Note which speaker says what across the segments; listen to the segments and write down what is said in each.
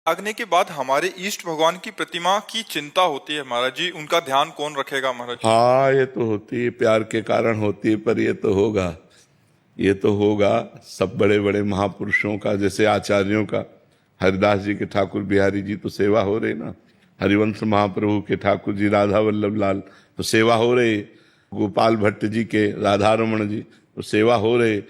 Speaker 1: जागने के बाद हमारे इष्ट भगवान की प्रतिमा की चिंता होती है महाराज जी, उनका ध्यान कौन रखेगा महाराज जी?
Speaker 2: हाँ, ये तो होती है, प्यार के कारण होती है, पर ये तो होगा, ये तो होगा। सब बड़े बड़े महापुरुषों का, जैसे आचार्यों का, हरिदास जी के ठाकुर बिहारी जी तो सेवा हो रही ना, हरिवंश महाप्रभु के ठाकुर जी राधा वल्लभ लाल तो सेवा हो रही, गोपाल भट्ट जी के राधा रमण जी तो सेवा हो रही।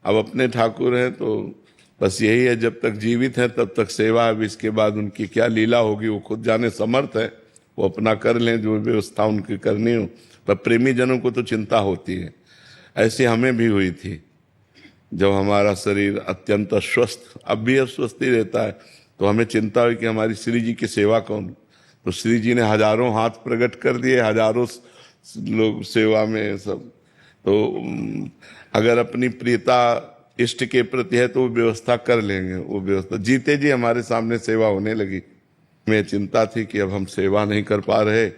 Speaker 2: अब अपने ठाकुर हैं तो बस यही है, जब तक जीवित हैं तब तक सेवा। अब इसके बाद उनकी क्या लीला होगी वो खुद जाने, समर्थ है, वो अपना कर लें जो व्यवस्था उनकी करनी हो। पर प्रेमी जनों को तो चिंता होती है। ऐसे हमें भी हुई थी जब हमारा शरीर अत्यंत अस्वस्थ, अब भी अस्वस्थ ही रहता है, तो हमें चिंता हुई कि हमारी श्री जी की सेवा कौन। तो श्री जी ने हजारों हाथ प्रकट कर दिए, हजारों लोग सेवा में सब। तो अगर अपनी प्रियता इष्ट के प्रति है तो वो व्यवस्था कर लेंगे, वो व्यवस्था जीते जी हमारे सामने सेवा होने लगी। हमें चिंता थी कि अब हम सेवा नहीं कर पा रहे,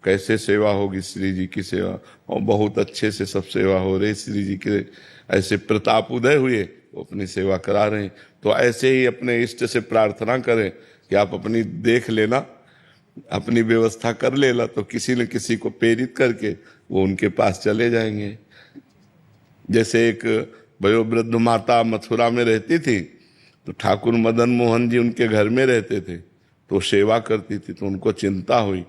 Speaker 2: कैसे सेवा होगी श्री जी की सेवा। और बहुत अच्छे से सब सेवा हो रही, श्री जी के ऐसे प्रताप उदय हुए, वो अपनी सेवा करा रहे हैं। तो ऐसे ही अपने इष्ट से प्रार्थना करें कि आप अपनी देख लेना, अपनी व्यवस्था कर लेना, तो किसी न किसी को प्रेरित करके वो उनके पास चले जाएंगे। जैसे एक वयोवृद्ध माता मथुरा में रहती थी, तो ठाकुर मदन मोहन जी उनके घर में रहते थे, तो सेवा करती थी। तो उनको चिंता हुई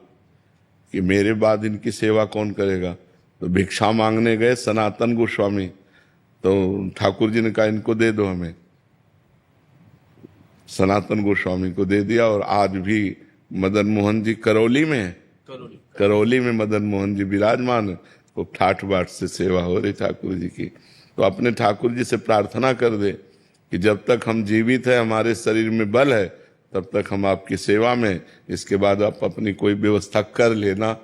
Speaker 2: कि मेरे बाद इनकी सेवा कौन करेगा। तो भिक्षा मांगने गए सनातन गोस्वामी, तो ठाकुर जी ने कहा इनको दे दो हमें, सनातन गोस्वामी को दे दिया। और आज भी मदन मोहन जी करौली में है, करौली में मदन मोहन जी विराजमान है, तो ठाठ बाट से सेवा हो रही ठाकुर जी की। तो अपने ठाकुर जी से प्रार्थना कर दे कि जब तक हम जीवित है, हमारे शरीर में बल है, तब तक हम आपकी सेवा में, इसके बाद आप अपनी कोई व्यवस्था कर लेना,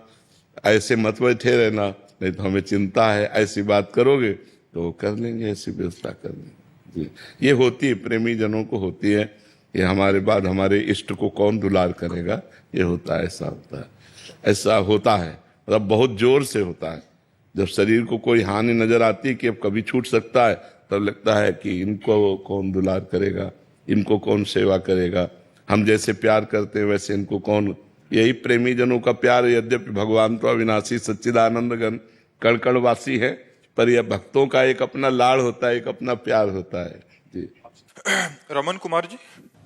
Speaker 2: ऐसे मत बैठे रहना, नहीं तो हमें चिंता है, ऐसी बात करोगे तो कर लेंगे, ऐसी व्यवस्था कर लेंगे जी। ये होती है, प्रेमी जनों को होती है, ये हमारे बाद हमारे इष्ट को कौन दुलार करेगा, ये होता है, ऐसा होता है, ऐसा होता है, मतलब बहुत जोर से होता है। जब शरीर को कोई हानि नजर आती है कि अब कभी छूट सकता है, तब लगता है कि इनको कौन दुलार करेगा, इनको कौन सेवा करेगा, हम जैसे प्यार करते हैं वैसे इनको कौन। यही प्रेमी जनों का प्यार। यद्यपि भगवान तो अविनाशी सच्चिदानंद घन कणकणवासी है, पर यह भक्तों का एक अपना लाड़ होता है, एक अपना प्यार होता है जी।
Speaker 1: रमन कुमार जी,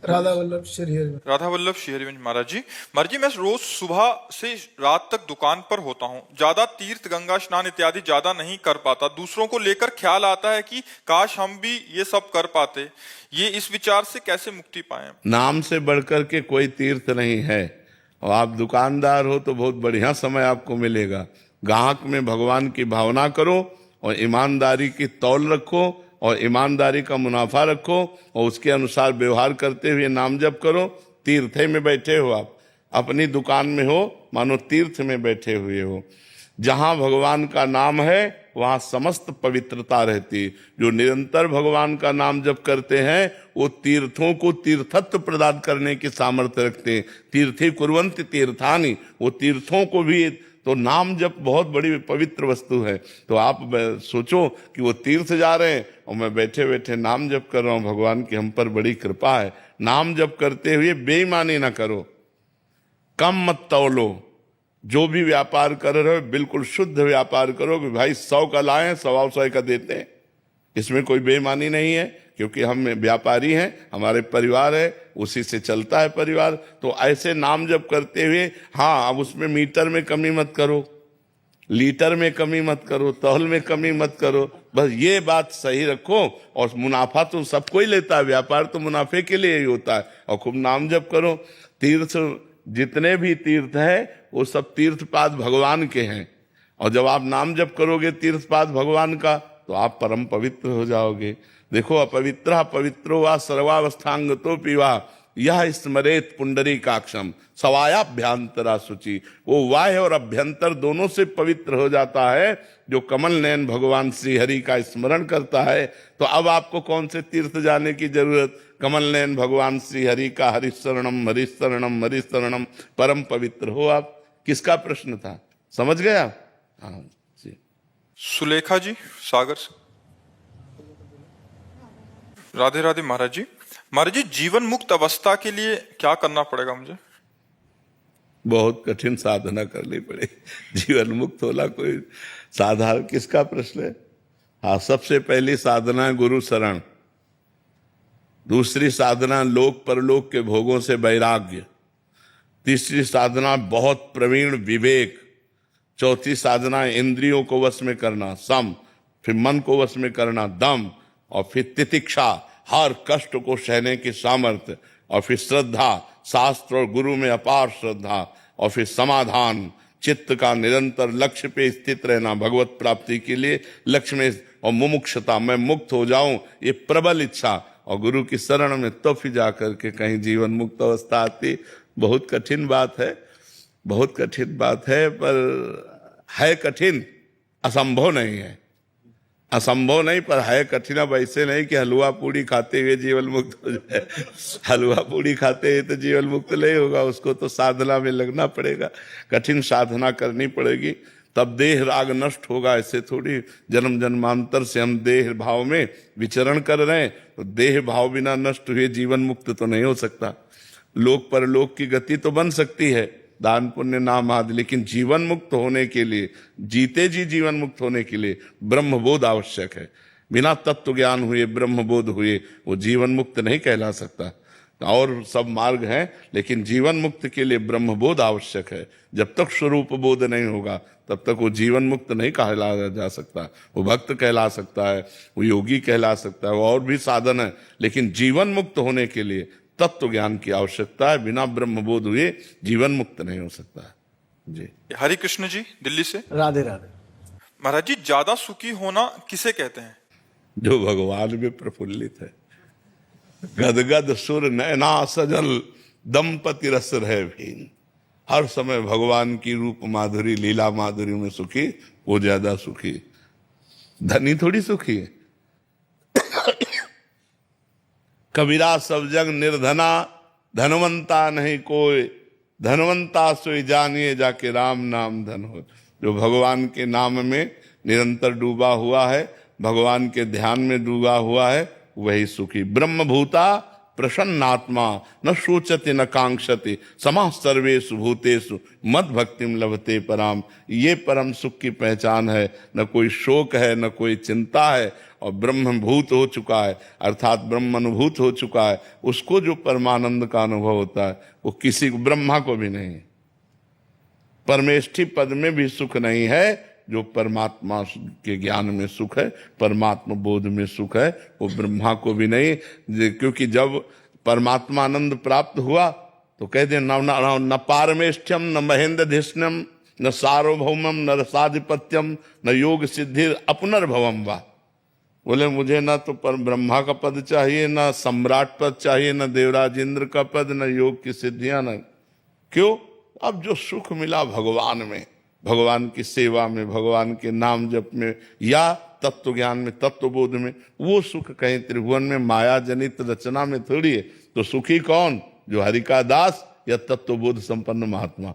Speaker 3: राधा वल्लभ श्री हरिवंश।
Speaker 1: राधा वल्लभ श्री हरिवंश महाराज जी। महाराज जी, मैं रोज सुबह से रात तक दुकान पर होता हूँ, ज्यादा तीर्थ गंगा स्नान इत्यादि ज्यादा नहीं कर पाता। दूसरों को लेकर ख्याल आता है कि काश हम भी ये सब कर पाते। ये इस विचार से कैसे मुक्ति पाए?
Speaker 2: नाम से बढ़कर के कोई तीर्थ नहीं है, और आप दुकानदार हो तो बहुत बढ़िया समय आपको मिलेगा। ग्राहक में भगवान की भावना करो और ईमानदारी की तौल रखो और ईमानदारी का मुनाफा रखो और उसके अनुसार व्यवहार करते हुए नाम जप करो। तीर्थ में बैठे हो आप, अपनी दुकान में हो, मानो तीर्थ में बैठे हुए हो। जहां भगवान का नाम है वहां समस्त पवित्रता रहती है। जो निरंतर भगवान का नाम जप करते हैं वो तीर्थों को तीर्थत्व प्रदान करने की सामर्थ्य रखते हैं। तीर्थी कुर्वन्ति तीर्थानि, वो तीर्थों को भी, तो नाम जप बहुत बड़ी पवित्र वस्तु है। तो आप सोचो कि वो तीर्थ जा रहे हैं और मैं बैठे बैठे नाम जप कर रहा हूं, भगवान की हम पर बड़ी कृपा है। नाम जप करते हुए बेईमानी ना करो, कम मत तौलो। जो भी व्यापार कर रहे हो बिल्कुल शुद्ध व्यापार करो कि भाई 100 का लाए 100 का देते हैं, इसमें कोई बेईमानी नहीं है, क्योंकि हम व्यापारी हैं, हमारे परिवार है, उसी से चलता है परिवार। तो ऐसे नाम जप करते हुए, हाँ, अब उसमें मीटर में कमी मत करो, लीटर में कमी मत करो, तौल में कमी मत करो, बस ये बात सही रखो। और मुनाफा तो सबको ही लेता है, व्यापार तो मुनाफे के लिए ही होता है। और खूब नाम जप करो। तीर्थ, जितने भी तीर्थ है वो सब तीर्थपाद भगवान के हैं, और जब आप नाम जप करोगे तीर्थपाद भगवान का, तो आप परम पवित्र हो जाओगे। देखो, अपवित्र पवित्रो वा सर्वावस्थांगतो पीवा यह स्मरेत पुंडरीकाक्षम सवायाभ्यंतरा शुचि। वो वाह्य और अभ्यंतर दोनों से पवित्र हो जाता है जो कमल नयन भगवान श्री हरि का स्मरण करता है। तो अब आपको कौन से तीर्थ जाने की जरूरत? कमल नयन भगवान श्री हरि का हरिशरणम हरिशरणम हरिशरणम, परम पवित्र हो आप। किसका प्रश्न था, समझ गया? हाँ जी।
Speaker 1: सुलेखा जी, सागर से। राधे राधे महाराज जी। महाराज जी, जीवन मुक्त अवस्था के लिए क्या करना पड़ेगा मुझे?
Speaker 2: बहुत कठिन साधना करनी पड़ेगी। जीवन मुक्त होना कोई साधारण किसका प्रश्न है? हाँ, सबसे पहली साधना है गुरु शरण, दूसरी साधना लोक परलोक के भोगों से वैराग्य, तीसरी साधना बहुत प्रवीण विवेक, चौथी साधना इंद्रियों को वश में करना सम, फिर मन को वश में करना दम, और फिर तितिक्षा हर कष्ट को सहने की सामर्थ्य, और फिर श्रद्धा शास्त्र और गुरु में अपार श्रद्धा, और फिर समाधान चित्त का निरंतर लक्ष्य पे स्थित रहना भगवत प्राप्ति के लिए लक्ष्य में, और मुमुक्षता मैं मुक्त हो जाऊं ये प्रबल इच्छा, और गुरु की शरण में तो फिर जाकर के कहीं जीवन मुक्त अवस्था आती। बहुत कठिन बात है, बहुत कठिन बात है, पर है कठिन, असंभव नहीं है, असंभव नहीं पर है कठिन। अब ऐसे नहीं कि हलवा पूड़ी खाते हुए जीवन मुक्त हो जाए, हलवा पूड़ी खाते हुए तो जीवन मुक्त नहीं होगा, उसको तो साधना में लगना पड़ेगा, कठिन साधना करनी पड़ेगी, तब देह राग नष्ट होगा। ऐसे थोड़ी जन्म जन्मांतर से हम देह भाव में विचरण कर रहे हैं, तो देह भाव बिना नष्ट हुए जीवन मुक्त तो नहीं हो सकता। लोक परलोक की गति तो बन सकती है, दान पुण्य नाम आदि, लेकिन जीवन मुक्त होने के लिए, जीते जी जीवन मुक्त होने के लिए ब्रह्मबोध आवश्यक है। बिना तत्व ज्ञान हुए ब्रह्मबोध हुए वो जीवन मुक्त नहीं कहला सकता। और सब मार्ग हैं, लेकिन जीवन मुक्त के लिए ब्रह्मबोध आवश्यक है। जब तक स्वरूप बोध नहीं होगा तब तक वो जीवन मुक्त नहीं कहला जा सकता। वो भक्त कहला सकता है, वो योगी कहला सकता है, वो और भी साधन है, लेकिन जीवन मुक्त होने के लिए तत्व ज्ञान की आवश्यकता है। बिना ब्रह्मबोध हुए जीवन मुक्त नहीं हो सकता। जी,
Speaker 1: हरि कृष्ण जी दिल्ली से।
Speaker 3: राधे राधे।
Speaker 1: महाराज जी, ज्यादा सुखी होना किसे कहते हैं?
Speaker 2: जो भगवान में प्रफुल्लित है। गदगद सुर नैना सजल दंपति रस रहे भीन, हर समय भगवान की रूप माधुरी लीला माधुरी में सुखी, वो ज्यादा सुखी। धनी थोड़ी सुखी है। कबीरा सब जग निर्धना, धनवंता नहीं कोई, धनवंता सोई जानिए जाके राम नाम धन हो। जो भगवान के नाम में निरंतर डूबा हुआ है, भगवान के ध्यान में डूबा हुआ है, वही सुखी। ब्रह्मभूता प्रसन्नात्मा न शोचते न कांक्षते समाः सर्वेषु भूतेषु मद भक्तिम लभते पराम। ये परम सुख की पहचान है। न कोई शोक है, न कोई चिंता है, और ब्रह्मभूत हो चुका है, अर्थात ब्रह्म अनुभूत हो चुका है। उसको जो परमानंद का अनुभव होता है वो किसी को, ब्रह्मा को भी नहीं। परमेष्ठी पद में भी सुख नहीं है। जो परमात्मा के ज्ञान में सुख है, परमात्मा बोध में सुख है, वो ब्रह्मा को भी नहीं। क्योंकि जब परमात्मा आनंद प्राप्त हुआ तो कहते हैं न पारमेष्ठ्यम न महेंद्रधिष्ण्यम न सार्वभौमम न रसाधिपत्यम न योग सिद्धिर अपनर्भवम वा। बोले मुझे ना तो पर ब्रह्मा का पद चाहिए, ना सम्राट पद चाहिए, न देवराज इंद्र का पद, न योग की सिद्धियां, न। क्यों? अब जो सुख मिला भगवान में, भगवान की सेवा में, भगवान के नाम जप में, या तत्व ज्ञान में, तत्व बोध में, वो सुख कहीं त्रिभुवन में माया जनित रचना में थोड़ी है। तो सुखी कौन? जो हरि का दास या तत्व बोध संपन्न महात्मा।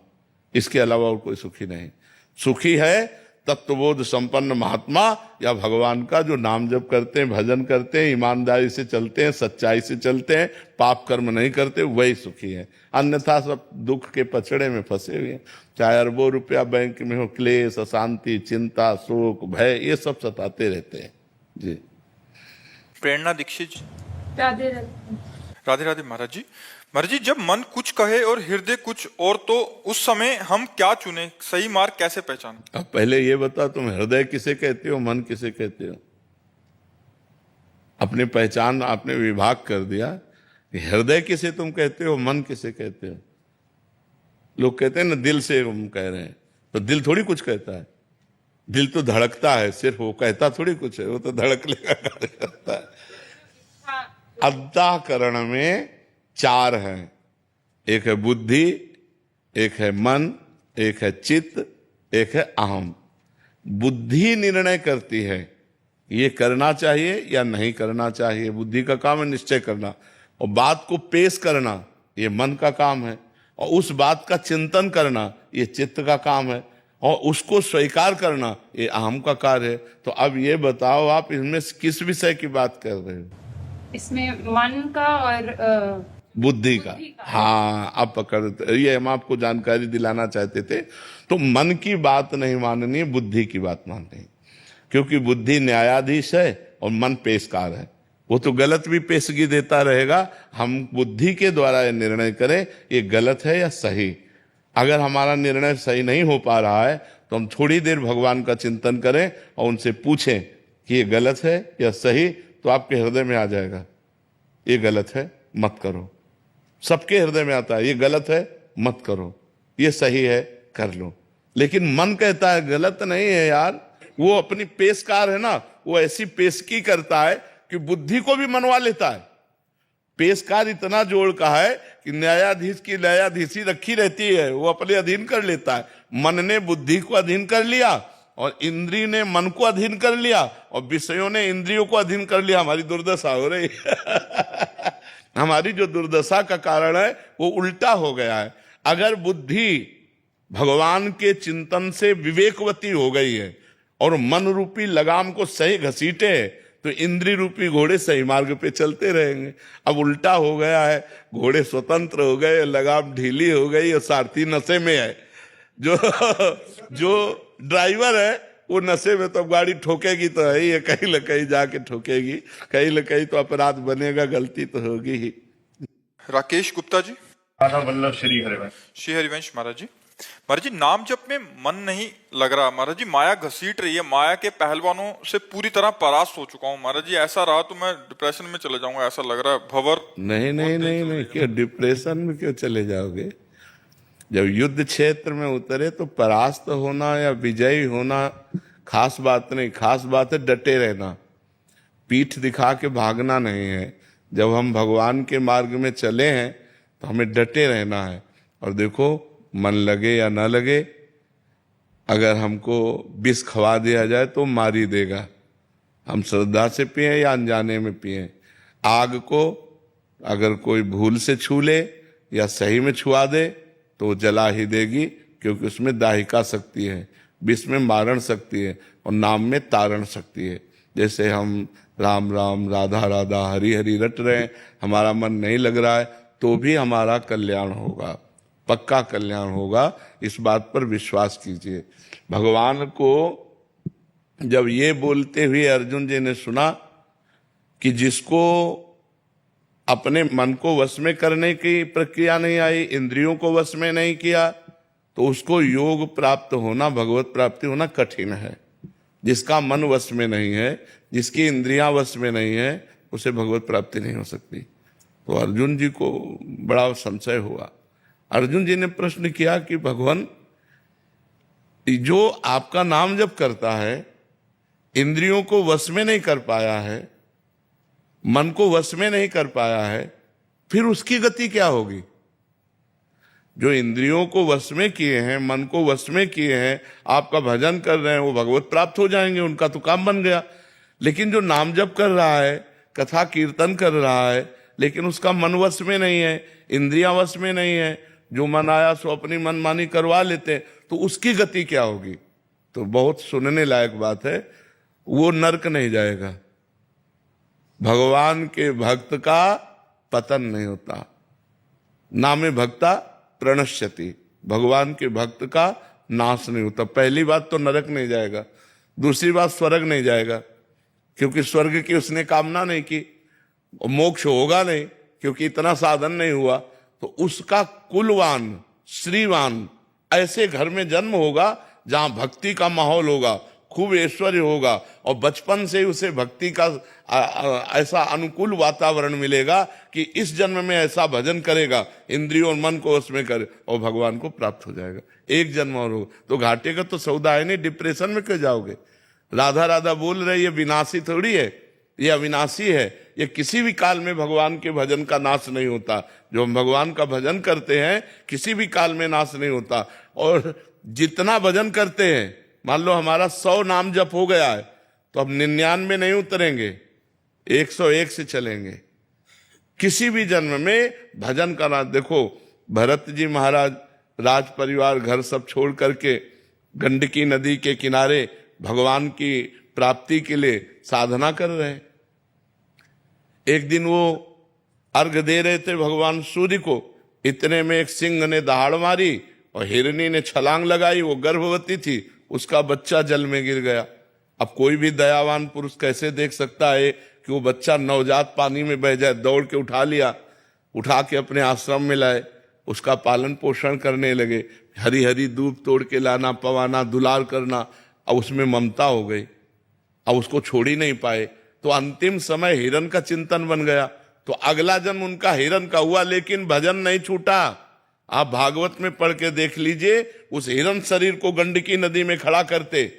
Speaker 2: इसके अलावा और कोई सुखी नहीं। सुखी है तत्वबोध संपन्न महात्मा या भगवान का जो नाम जप करते हैं, भजन करते हैं, ईमानदारी से चलते हैं, सच्चाई से चलते हैं, पाप कर्म नहीं करते, वही सुखी है। अन्यथा सब दुख के पछड़े में फंसे हुए हैं। चाहे अरबों रुपया बैंक में हो, क्लेश, अशांति, चिंता, शोक, भय, ये सब सताते रहते हैं। जी,
Speaker 1: प्रेरणा दीक्षित जी।
Speaker 4: राधे राधे।
Speaker 1: राधे राधे महाराज जी। महाराज जी, जब मन कुछ कहे और हृदय कुछ और, तो उस समय हम क्या चुने? सही मार्ग कैसे पहचाने?
Speaker 2: अब पहले ये बता, तुम हृदय किसे कहते हो, मन किसे कहते हो? अपनी पहचान आपने विभाग कर दिया। हृदय किसे तुम कहते हो, मन किसे कहते हो? लोग कहते हैं ना दिल से हम कह रहे हैं, तो दिल थोड़ी कुछ कहता है। दिल तो धड़कता है सिर्फ, वो कहता थोड़ी कुछ है, वो तो धड़कने का कार्य करता है। अंतःकरण में चार हैं, एक है बुद्धि, एक है मन, एक है चित्त, एक है अहम। बुद्धि निर्णय करती है ये करना चाहिए या नहीं करना चाहिए। बुद्धि का काम है निश्चय करना, और बात को पेश करना ये मन का काम है, और उस बात का चिंतन करना ये चित्त का काम है, और उसको स्वीकार करना ये अहम का कार्य है। तो अब ये बताओ, आप इसमें किस विषय की बात कर रहे हो?
Speaker 4: इसमें मन का और
Speaker 2: बुद्धि का। हाँ, आप पकड़, ये हम आपको जानकारी दिलाना चाहते थे। तो मन की बात नहीं माननी, बुद्धि की बात माननी, क्योंकि बुद्धि न्यायाधीश है और मन पेशकार है। वो तो गलत भी पेशगी देता रहेगा, हम बुद्धि के द्वारा ये निर्णय करें ये गलत है या सही। अगर हमारा निर्णय सही नहीं हो पा रहा है तो हम थोड़ी देर भगवान का चिंतन करें और उनसे पूछें कि ये गलत है या सही, तो आपके हृदय में आ जाएगा ये गलत है मत करो। सबके हृदय में आता है ये गलत है मत करो, ये सही है कर लो। लेकिन मन कहता है गलत नहीं है यार, वो अपनी पेशकार है ना, वो ऐसी पेशकी करता है कि बुद्धि को भी मनवा लेता है। पेशकार इतना जोड़ का है कि न्यायाधीश की न्यायाधीशी रखी रहती है, वो अपने अधीन कर लेता है। मन ने बुद्धि को अधीन कर लिया और इंद्रिय ने मन को अधीन कर लिया और विषयों ने इंद्रियों को अधीन कर लिया। हमारी दुर्दशा हो रही है हमारी जो दुर्दशा का कारण है वो उल्टा हो गया है। अगर बुद्धि भगवान के चिंतन से विवेकवती हो गई है और मन रूपी लगाम को सही घसीटे तो इंद्रिय रूपी घोड़े सही मार्ग पे चलते रहेंगे। अब उल्टा हो गया है, घोड़े स्वतंत्र हो गए, लगाम ढीली हो गई और सारथी नशे में है। जो ड्राइवर है वो नशे में, तो गाड़ी ठोकेगी तो है ही है, कहीं न कहीं जाके ठोकेगी, कहीं न कहीं तो अपराध बनेगा, गलती तो होगी ही।
Speaker 1: राकेश गुप्ता जी।
Speaker 5: राधा वल्लभ श्री हरिवंश।
Speaker 1: श्री हरिवंश महाराज जी। महाराज जी, नाम जप में मन नहीं लग रहा महाराज जी, माया घसीट रही है, माया के पहलवानों से पूरी तरह परास्त हो चुका हूँ महाराज जी। ऐसा रहा तो मैं डिप्रेशन में चले जाऊंगा, ऐसा लग रहा है। भंवर
Speaker 2: नहीं नहीं नहीं नहीं, क्यों डिप्रेशन में क्यों चले जाओगे? जब युद्ध क्षेत्र में उतरे तो परास्त होना या विजयी होना खास बात नहीं, खास बात है डटे रहना, पीठ दिखा के भागना नहीं है। जब हम भगवान के मार्ग में चले हैं तो हमें डटे रहना है। और देखो, मन लगे या ना लगे, अगर हमको विष खवा दिया जाए तो मार ही देगा। हम श्रद्धा से पिए या अनजाने में पिए, आग को अगर कोई भूल से छू ले या सही में छुआ दे तो जला ही देगी, क्योंकि उसमें दाहिका शक्ति है, विष में मारण शक्ति है और नाम में तारण शक्ति है। जैसे हम राम राम राधा राधा हरि हरि रट रहे हैं, हमारा मन नहीं लग रहा है तो भी हमारा कल्याण होगा, पक्का कल्याण होगा, इस बात पर विश्वास कीजिए। भगवान को जब ये बोलते हुए अर्जुन जी ने सुना कि जिसको अपने मन को वश में करने की प्रक्रिया नहीं आई, इंद्रियों को वश में नहीं किया, तो उसको योग प्राप्त होना, भगवत प्राप्ति होना कठिन है। जिसका मन वश में नहीं है, जिसकी इंद्रियां वश में नहीं है, उसे भगवत प्राप्ति नहीं हो सकती। तो अर्जुन जी को बड़ा संशय हुआ। अर्जुन जी ने प्रश्न किया कि भगवान, जो आपका नाम जप करता है, इंद्रियों को वश में नहीं कर पाया है, मन को वश में नहीं कर पाया है, फिर उसकी गति क्या होगी? जो इंद्रियों को वश में किए हैं, मन को वश में किए हैं, आपका भजन कर रहे हैं, वो भगवत प्राप्त हो जाएंगे, उनका तो काम बन गया। लेकिन जो नाम जप कर रहा है, कथा कीर्तन कर रहा है, लेकिन उसका मन वश में नहीं है, इंद्रियां वश में नहीं है, जो मन आया सो अपनी मनमानी करवा लेते हैं, तो उसकी गति क्या होगी? तो बहुत सुनने लायक बात है, वो नरक नहीं जाएगा। भगवान के भक्त का पतन नहीं होता, नामे भक्ता प्रणश्यति, भगवान के भक्त का नाश नहीं होता। पहली बात तो नरक नहीं जाएगा, दूसरी बात स्वर्ग नहीं जाएगा, क्योंकि स्वर्ग की उसने कामना नहीं की, मोक्ष होगा नहीं क्योंकि इतना साधन नहीं हुआ। तो उसका कुलवान श्रीवान ऐसे घर में जन्म होगा जहां भक्ति का माहौल होगा, खूब ऐश्वर्य होगा, और बचपन से ही उसे भक्ति का ऐसा अनुकूल वातावरण मिलेगा कि इस जन्म में ऐसा भजन करेगा, इंद्रियों और मन को उसमें करे और भगवान को प्राप्त हो जाएगा। एक जन्म और होगा तो घाटे का तो सौदा है नहीं, डिप्रेशन में क्यों जाओगे? राधा राधा बोल रहे, ये विनाशी थोड़ी है, ये अविनाशी है। ये किसी भी काल में भगवान के भजन का नाश नहीं होता। जो हम भगवान का भजन करते हैं किसी भी काल में नाश नहीं होता। और जितना भजन करते हैं, मान लो हमारा 100 नाम जप हो गया है, तो अब 99 नहीं उतरेंगे, 101 से चलेंगे। किसी भी जन्म में भजन करना। देखो भरत जी महाराज राज परिवार घर सब छोड़ करके गंडकी नदी के किनारे भगवान की प्राप्ति के लिए साधना कर रहे हैं। एक दिन वो अर्घ दे रहे थे भगवान सूर्य को, इतने में एक सिंह ने दहाड़ मारी और हिरनी ने छलांग लगाई। वो गर्भवती थी, उसका बच्चा जल में गिर गया। अब कोई भी दयावान पुरुष कैसे देख सकता है कि वो बच्चा नवजात पानी में बह जाए। दौड़ के उठा लिया, उठा के अपने आश्रम में लाए, उसका पालन पोषण करने लगे। हरी हरी दूब तोड़ के लाना, पवाना, दुलार करना। अब उसमें ममता हो गई, अब उसको छोड़ ही नहीं पाए। तो अंतिम समय हिरण का चिंतन बन गया। तो अगला जन्म उनका हिरण का हुआ, लेकिन भजन नहीं छूटा। आप भागवत में पढ़ के देख लीजिए, उस हिरण शरीर को गंडकी नदी में खड़ा करते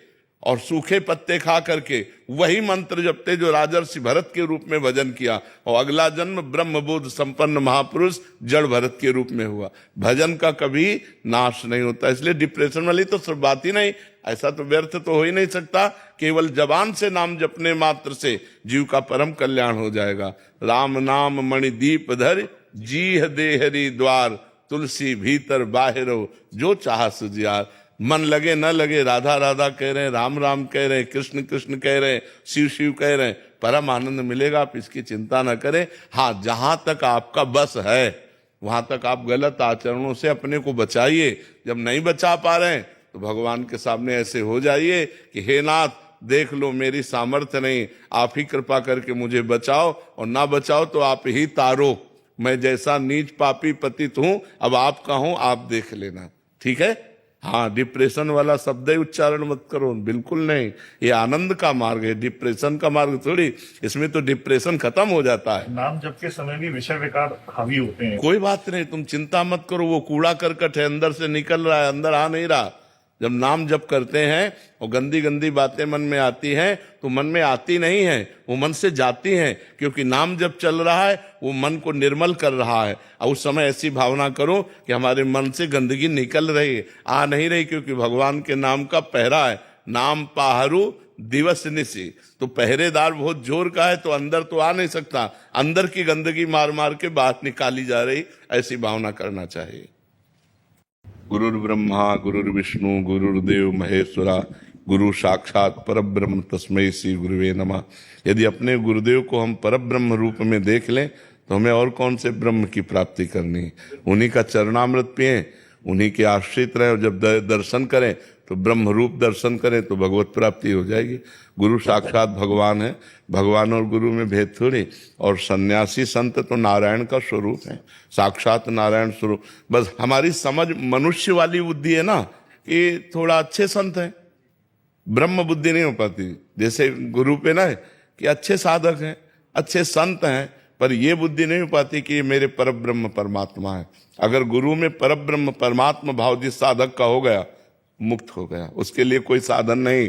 Speaker 2: और सूखे पत्ते खा करके वही मंत्र जपते जो राजर्षि भरत के रूप में भजन किया, और अगला जन्म ब्रह्मबोध संपन्न महापुरुष जड़ भरत के रूप में हुआ। भजन का कभी नाश नहीं होता। इसलिए डिप्रेशन वाली तो सिर्फ बात ही नहीं, ऐसा तो व्यर्थ तो हो ही नहीं सकता। केवल जबान से नाम जपने मात्र से जीव का परम कल्याण हो जाएगा। राम नाम मणिदीप धर, जीह देहरी द्वार, तुलसी भीतर बाहिरो, जो चाह सुजियार। मन लगे न लगे, राधा राधा कह रहे हैं, राम राम कह रहे हैं, कृष्ण कृष्ण कह रहे हैं, शिव शिव कह रहे हैं, परम आनंद मिलेगा। आप इसकी चिंता न करें। हाँ, जहां तक आपका बस है वहां तक आप गलत आचरणों से अपने को बचाइए। जब नहीं बचा पा रहे हैं तो भगवान के सामने ऐसे हो जाइए कि हे नाथ, देख लो मेरी सामर्थ्य नहीं, आप ही कृपा करके मुझे बचाओ, और ना बचाओ तो आप ही तारो। मैं जैसा नीच पापी पतित हूं, अब आपका हूं, आप देख लेना। ठीक है? हाँ, डिप्रेशन वाला शब्द ही उच्चारण मत करो, बिल्कुल नहीं। ये आनंद का मार्ग है, डिप्रेशन का मार्ग थोड़ी। इसमें तो डिप्रेशन खत्म हो जाता है।
Speaker 5: नाम जप के समय भी विषय विकार हावी होते हैं।
Speaker 2: कोई बात नहीं, तुम चिंता मत करो। वो कूड़ा करकट है, अंदर से निकल रहा है, अंदर आ नहीं रहा। जब नाम जप करते हैं और गंदी गंदी बातें मन में आती हैं, तो मन में आती नहीं है, वो मन से जाती हैं, क्योंकि नाम जब चल रहा है वो मन को निर्मल कर रहा है। और उस समय ऐसी भावना करो कि हमारे मन से गंदगी निकल रही है, आ नहीं रही, क्योंकि भगवान के नाम का पहरा है। नाम पाहरू दिवस निशी, तो पहरेदार बहुत जोर का है, तो अंदर तो आ नहीं सकता। अंदर की गंदगी मार मार के बाहर निकाली जा रही, ऐसी भावना करना चाहिए। गुरुर्ब्रह्मा गुरुर्विष्णु गुरुर्देव महेश्वरा, गुरु साक्षात परब्रह्म तस्मै श्री गुरुवे नमः। यदि अपने गुरुदेव को हम परब्रह्म रूप में देख लें तो हमें और कौन से ब्रह्म की प्राप्ति करनी है। उन्हीं का चरणामृत पिएं, उन्हीं के आश्रित रहें, और जब दर्शन करें तो ब्रह्म रूप दर्शन करें तो भगवत प्राप्ति हो जाएगी। गुरु साक्षात भगवान है, भगवान और गुरु में भेद थोड़ी। और सन्यासी संत तो नारायण का स्वरूप है, साक्षात नारायण स्वरूप। बस हमारी समझ मनुष्य वाली बुद्धि है ना, कि थोड़ा अच्छे संत हैं, ब्रह्म बुद्धि नहीं हो पाती। जैसे गुरु पे ना कि अच्छे साधक हैं, अच्छे संत हैं, पर ये बुद्धि नहीं हो पाती कि ये मेरे परब्रह्म परमात्मा है। अगर गुरु में परब्रह्म परमात्मा भाव जिस साधक का हो गया, मुक्त हो गया। उसके लिए कोई साधन नहीं।